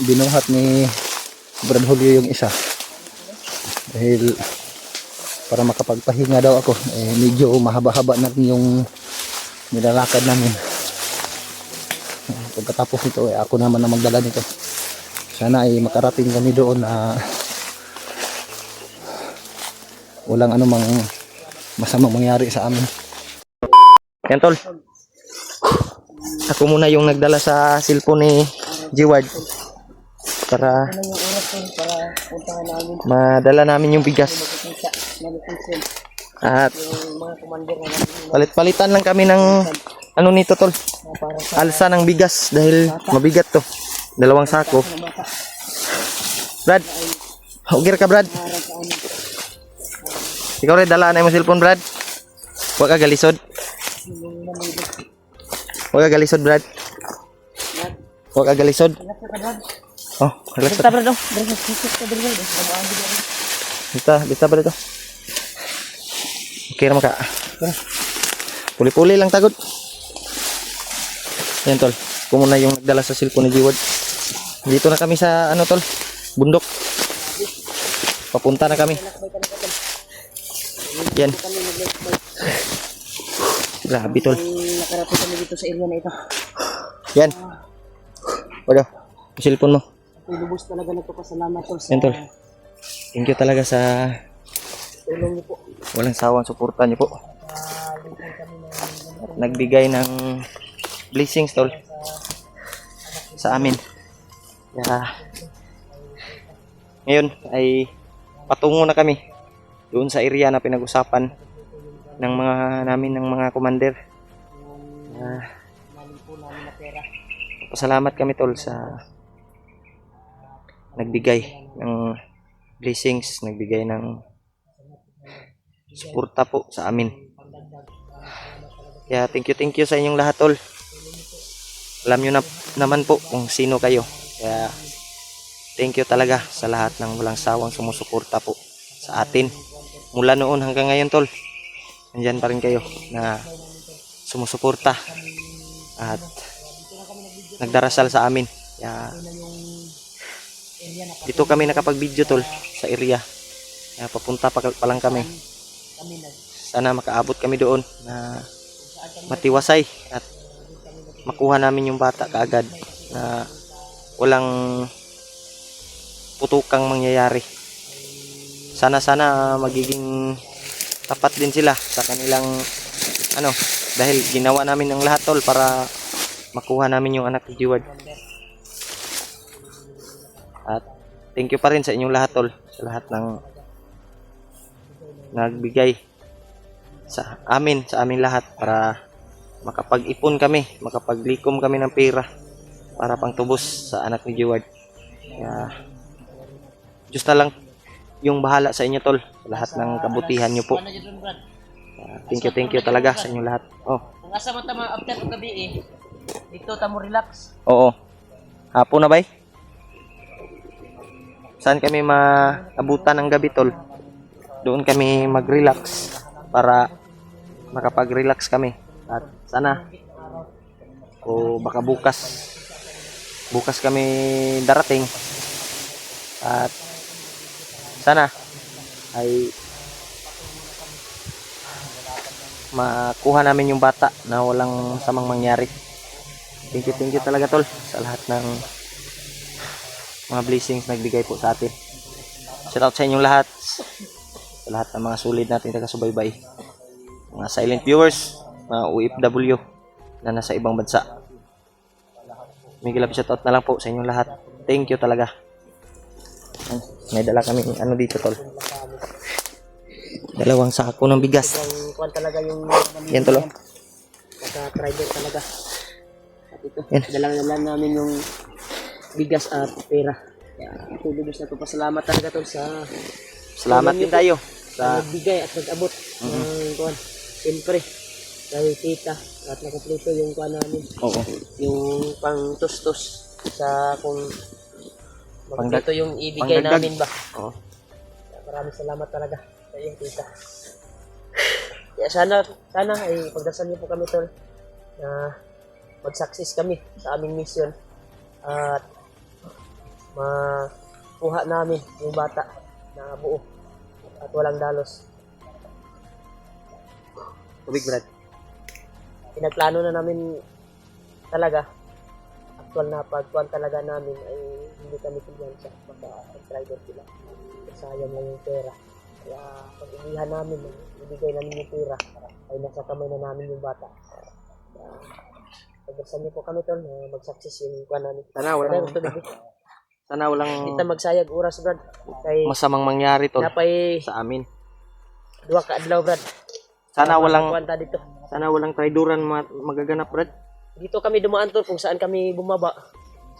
binuhat ni Brad Julio yung isa dahil para makapagpahinga daw ako. Medyo mahaba-haba na rin yung nilalakad namin. Pagkatapos nito ako naman na magdala nito. Sana ay makarating kami doon na walang anumang masamang mangyari sa amin. Yan tol, ako muna yung nagdala sa cellphone ni G-Ward para madala namin yung bigas. At palit-palitan lang kami ng ano nito tol, alsa ng bigas dahil mabigat to, 2 sako. Brad, okay ka Brad? Ikaw rin dala na yung cellphone Brad. Huwag ka galisod. Huwag ka galisod Brad. Huwag ka galisod. Oh, relax. Basta Brad oh. Basta Brad oh. Okay naman ka. Puli-puli lang tagod. Yan tol, kung muna yung nagdala sa cellphone ni G-Ward. Dito na kami sa ano tol, bundok. Papunta na kami. Yan. Grabe tol. Nakarating kami dito sa area na ito. Yan. Wala, yung cellphone mo. Lubos talaga nagpapasalamat tol sa Yan tol. Thank you talaga sa tulong niyo po. walang sawang suporta niyo po. At nagbigay ng blessings tol sa amin. Kaya ngayon ay patungo na kami doon sa area na pinag-usapan ng mga commander. Pasalamat kami tol sa nagbigay ng blessings, nagbigay ng suporta po sa amin. Kaya thank you sa inyong lahat tol. Alam nyo na naman po kung sino kayo. Kaya thank you talaga sa lahat ng walang sawang sumusuporta po sa atin. Mula noon hanggang ngayon tol, nandyan pa rin kayo na sumusuporta at nagdarasal sa amin. Kaya dito kami nakapag-video tol sa area. Kaya papunta pa lang kami. Sana makaabot kami doon na matiwasay at makuha namin yung bata kaagad na walang putukang mangyayari. Sana magiging tapat din sila sa kanilang ano, dahil ginawa namin ng lahat tol para makuha namin yung anak ni G-Ward. At thank you pa rin sa inyong lahat tol, sa lahat ng nagbigay sa amin lahat para makapag-ipon kami, makapaglikom kami ng pera para pangtubos sa anak ni G-Ward. Kaya Diyos na lang yung bahala sa inyo tol, sa lahat ng kabutihan nyo po. Thank you talaga sa inyo lahat. Oh. Kung asa mo tama after ng gabi dito tamo relax. Oo. Hapon na ba? Saan kami maabutan ng gabi tol? Doon kami mag-relax para makapag-relax kami. At sana o baka bukas kami darating. At sana ay makuha namin yung bata na walang samang mangyari. Thank you talaga tol sa lahat ng mga blessings nagbigay po sa atin. Shout out sa inyong lahat, sa lahat ng mga solid natin taga-subaybay, mga silent viewers, mga OFW na nasa ibang bansa. May shout out na lang po sa inyong lahat. Thank you talaga. May dala kami ano dito tol, 2 sako ng bigas. Kuan talaga yung Yan tol. Naka-driver talaga. At ito, dala namin yung bigas at pera. Kaya tulubos na ito. Pasalamat talaga tol sa Salamat din tayo sa nagbigay at nag-abot ng kuan. Siyempre dahil kita at nakumpleto yung kuan namin. Oo. Yung pang tustos sa kung ito yung ibigay pangdagdag namin ba. Oo. Maraming salamat talaga sa iyong tita. Kaya sana ay pagdasal niyo po kami tol na mag-success kami sa aming mission at makuha namin yung bata na buo at walang dalos. Tubig, Brad. Pinagplano na namin talaga, actual na pagkuhan talaga namin ay hindi kami pilyansa, baka driver sila. Sayang lang yung pera. Kaya pag-ibihan namin, ibigay namin yung pera, ay nasa kamay na namin yung bata. Kaya pagdasan niyo po kami tol, mag-success yung kuhan namin. Sana walang Kita magsayag oras, Brad. Kay masamang mangyari, tol, napay sa amin. duwa ka adlaw, Brad. Sana walang Kuhan ta dito. Sana walang traidoran magaganap, Brad. Dito kami dumaan tol kung saan kami bumaba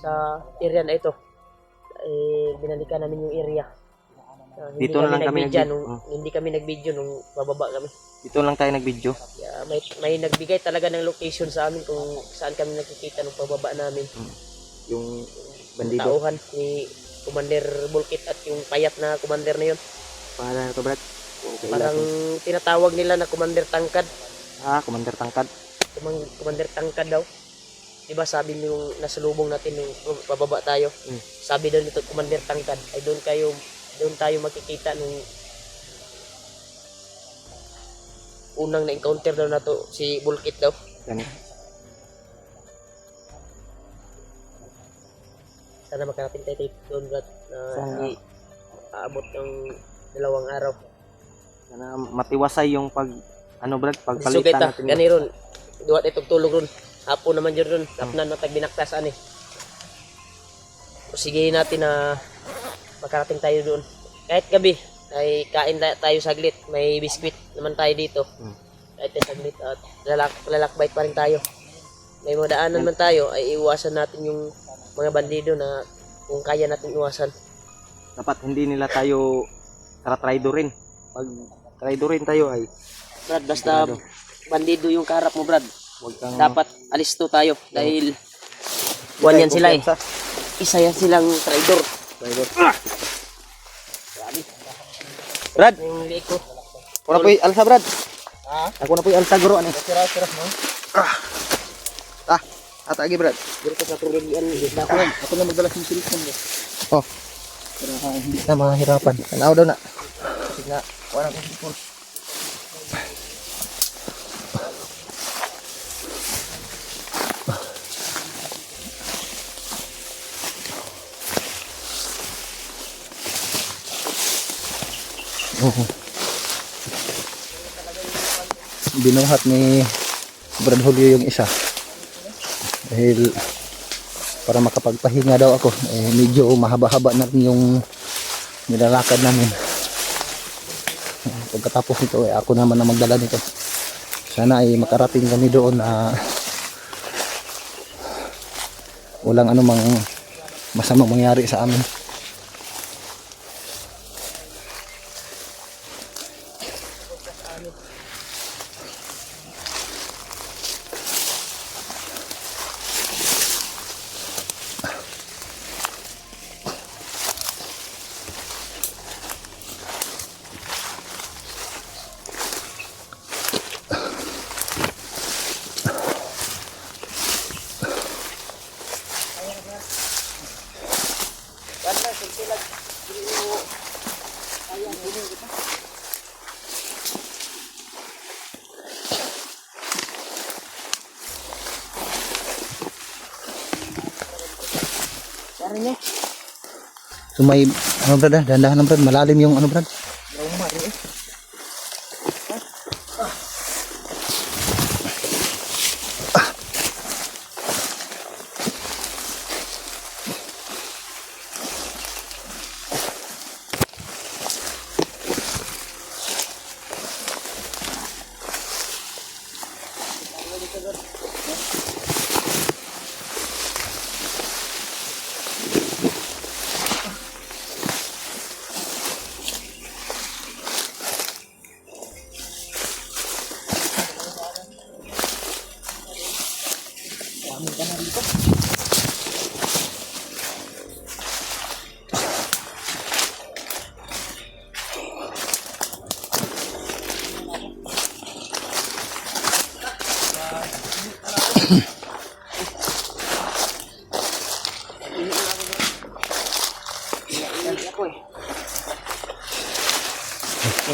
sa area na ito. Binalikan namin yung area. Dito na lang kami Hindi kami nag-video nung bababa kami. Dito lang tayo nag-video. Kaya may nagbigay talaga ng location sa amin kung saan kami nakikita nung pababa namin. Yung bandido. Tauhan ni Commander Bulkit at yung payat na commander na yun. Para na to, Brad. Okay, Parang tinatawag nila na Commander Tangkad. Commander Tangkad. Commander Tangkad daw. Diba sabi nung nasalubong natin nung pababa tayo. Sabi daw nito Commander Tangkad ay doon tayo makikita nung unang na-encounter daw na to si Bulkit daw. Yan. Sana makarating tayo doon, Brad, na hindi aabot ng 2 araw. Sana matiwasay yung Brad, Sugay pagpalitan ta, natin. gani ron. Duwa tayo tulog ron. Hapon naman dyan ron. Hapnan matag binaktasan eh. Sige natin na makarating tayo doon. Kahit gabi, ay kain tayo saglit. May biskwit naman tayo dito. Kahit tayo saglit at lalakbay pa rin tayo. May mga daanan man tayo, ay iwasan natin yung mga bandido na kung kaya natin iwasan. Dapat hindi nila tayo traidorin. Pag traidorin tayo ay Brad, basta bandido yung kaharap mo, Brad. wag kang Dapat alisto tayo dahil buwan yan sila eh. Isa yan silang traidor. Brad, Yung liik ko. ako na po yung alsa, Brad. Ako na po yung alsa, guro. Sira mo. Atagi, Brad. Dito sa tuligan. Ako na magdala ng silikon. Oh. Para hindi na mahirapan. Tanaw daw na. Kasi nga, wala kong silikon. Binuhat ni Brad Julio yung isa dahil para makapagpahinga daw ako medyo mahaba-haba na rin yung nilalakad namin. Pagkatapos nito ako naman na magdala nito. Sana ay makarating kami doon na walang anumang masamang mangyari sa amin. So may Brad, dahan-dahan Brad, malalim yung Brad.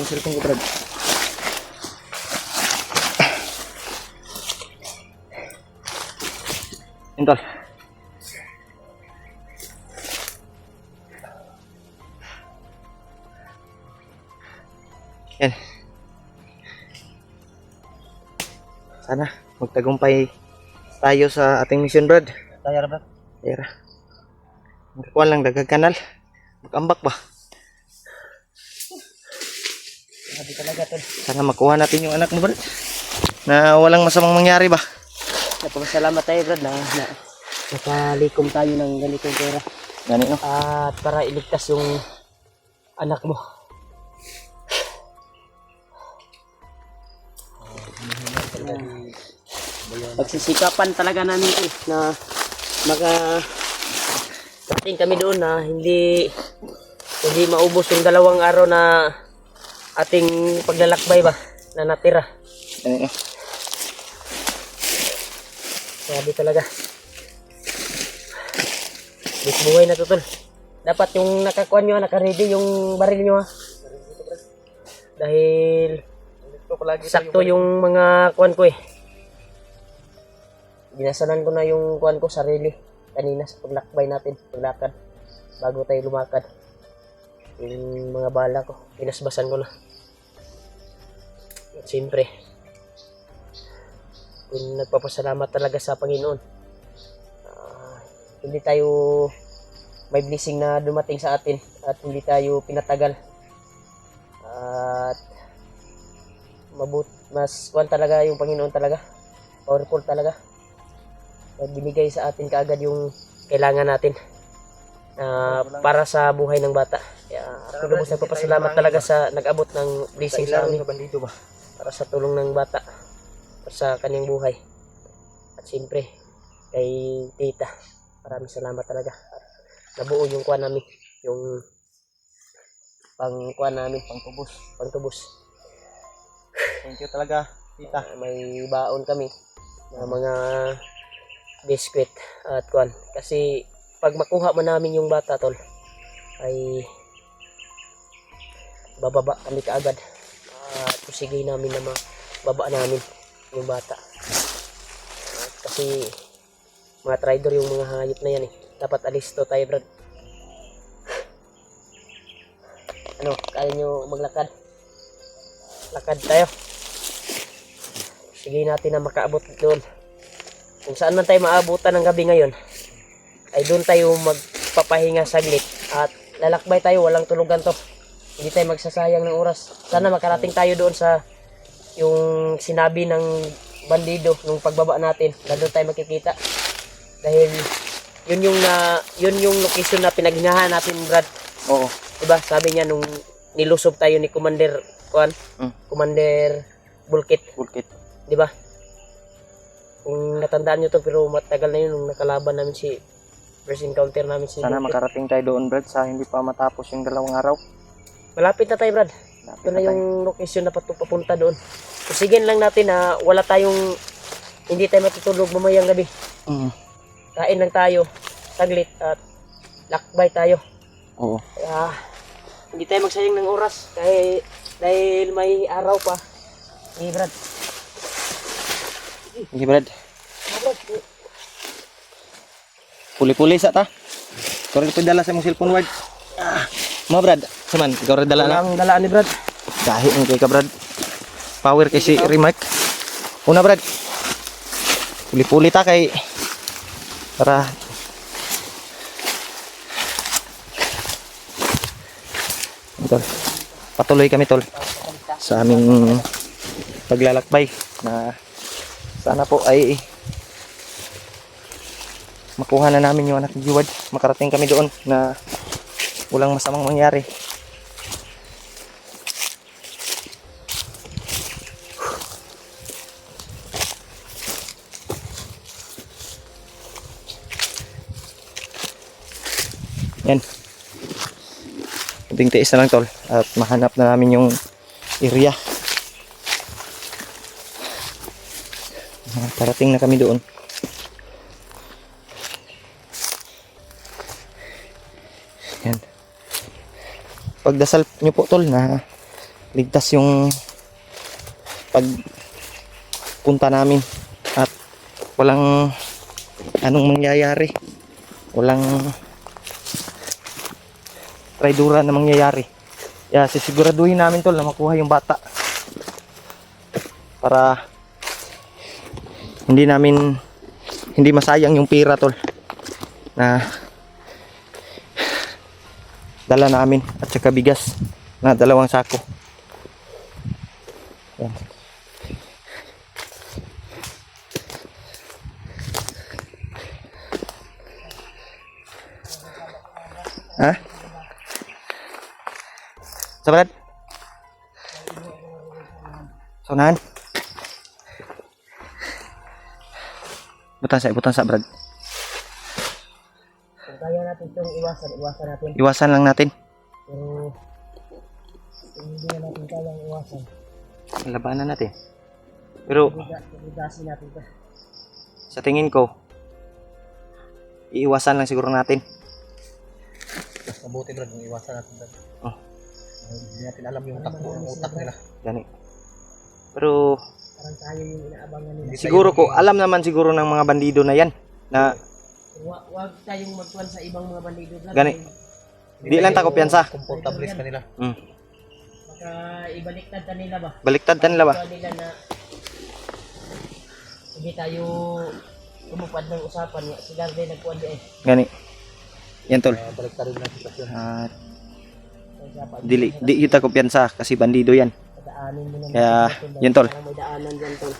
yung cellphone ko, Brad. Yan, tol. Yan. Sana magtagumpay tayo sa ating mission, Brad. Tayo, Brad. Tara. Magkakuha lang, dagag kanal. Mag-ambak ba? Sabi talaga, tol. Sana makuha natin yung anak mo, Brad. Na walang masamang mangyari ba? Napakasalamat tayo, Brad, na nakalikom tayo ng ganitong pera. Gani, no? At para iligtas yung anak mo. Pagsisikapan talaga namin ito na makarating kami doon na hindi maubos yung 2 araw na ating paglalakbay ba na natira. Gani, no? Sabi talaga. Buhay na to, tol. Dapat yung nakakuan nyo, nakaready yung baril nyo ha. Dahil sakto yung mga kuan ko eh. Ginasanan ko na yung kuan ko sarili kanina sa paglakbay natin, paglakad bago tayo lumakad. Yung mga bala ko, pinasbasan ko na. At siyempre, kung nagpapasalamat talaga sa Panginoon. Hindi tayo may blessing na dumating sa atin at hindi tayo pinatagal. At mas kuan talaga yung Panginoon talaga. Powerful talaga. Binigay sa atin kaagad yung kailangan natin para sa buhay ng bata. Kaya lubos nagpapasalamat talaga sa nag-abot ng blessing sa amin para sa tulong ng bata para sa kanyang buhay. At siyempre kay tita, maraming salamat talaga. At nabuo yung kuha namin, yung pangkuha namin, pangtubos. Thank you talaga, tita. May baon kami na mga biskwit at kuan. Kasi pag makuha man namin yung bata, tol, ay bababa kami kaagad. At pusigay namin na mababa namin yung bata. Kasi mga trader yung mga hayop na yan eh. Dapat alisto tayo, Brad. Ano, kaya nyo maglakad? Lakad tayo. Sige natin na makaabot doon. Kung saan man tayo maabutan ng gabi ngayon, ay doon tayo magpapahinga saglit. At lalakbay tayo, walang tulugan to. Hindi tayo magsasayang ng oras. Sana makarating tayo doon sa yung sinabi ng bandido nung pagbaba natin. Doon tayo makikita. Dahil yun yung location na pinaghingahan natin, Brad. Oo. Diba? Sabi niya nung nilusob tayo ni Commander Commander Bulkit. Diba? Kung natandaan nyo to, pero matagal na yun nung nakalaban namin first encounter namin si Sana Bulkit. makarating tayo doon, Brad, sa hindi pa matapos yung 2 araw. Malapit na tayo, Brad. Ito na yung location na papunta doon. Pusigin lang natin na wala tayong hindi tayo matutulog mamayang gabi. Kain lang tayo saglit at lakbay tayo. Oo. Kaya hindi tayo magsayang ng oras dahil may araw pa. Hey, Brad. Sige, Brad. Puli-puli sa ta. Ikaw rin dala sa mong cellphone, Ward. Mga Brad, saman, ikaw rin dala na. Walang dalaan ni Brad. Dahil ang kay ka, Brad. Power kay si Remark. Una, Brad. Puli-puli ta kay para tol. Patuloy kami, tol, sa aming paglalakbay na sana po ay makuha na namin yung anak ni Ward. Makarating kami doon na walang masamang mangyari. Yan. Kunting tiis na lang, tol, at mahanap na namin yung area. Parating na kami doon. Yan. Pagdasal nyo po, tol, na ligtas yung pagpunta namin at walang anong mangyayari, walang traidura na mangyayari. Kaya sisiguraduhin namin tol na makuha yung bata para hindi masayang yung pira tol na dala namin at saka bigas na 2 sako. Yan. Ha? Sa Brad? Sonahan? Butan sa Brad. Kung kaya natin itong iwasan natin. Iwasan lang natin. Pero kung hindi na natin kayang iwasan, Labanan natin. Pero ibigasin natin ito. sa tingin ko, iiwasan lang siguro natin. Mas mabuti Brad, yung iwasan natin Brad. Oh. Hindi natin alam yung takbo ng utak nila. Gani. Pero Parang tayo yung inaabangan nila. siguro ko, alam naman siguro ng mga bandido na yan na Huwag tayong magtuwan sa ibang mga bandido. Gani. Di lang ta kumpiyansa. Comfortable sa kanila. Baka ibaliktad ka nila ba? Baliktad nila ba? Baka nila na hindi tayo tumupad ng usapan nga. Sila rin nagkuhan di eh. Gani. Yan tol. Balik tayo na sitwasyon. Usapan. Di kita kumpiyansa kasi bandido yan. Daanin mo na. Kaya, yun, tol. Parang may daanan dyan tol.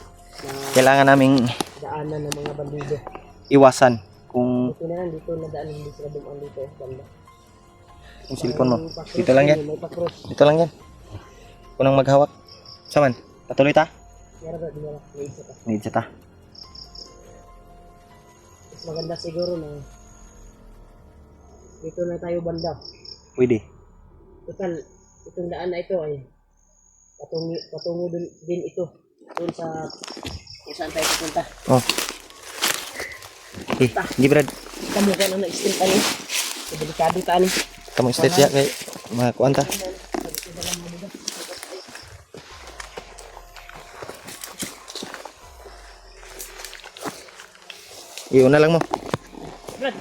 Na Kailangan naming daanan ng mga bandido. iwasan kung Dito na lang, dito na daanan. Hindi sila dumaan dito. Banda. yung cellphone mo. May pa-cross Dito lang yan. May pa-cross. Dito lang yan. Kunang maghawak. Saman, patuloy ta? Kaya ba, di na lang. May isa pa. Need sa ta. Mas maganda siguro na dito na tayo banda. Pwede. Total, itong daan na ito ay patungo din ito doon sa kung saan tayo pupunta. Oh. Hindi Brad. Kamu ka na na-extend ano? Delikado ta ano? Kamu stage ya kay mga kuanta. Iuna lang mo. Brad,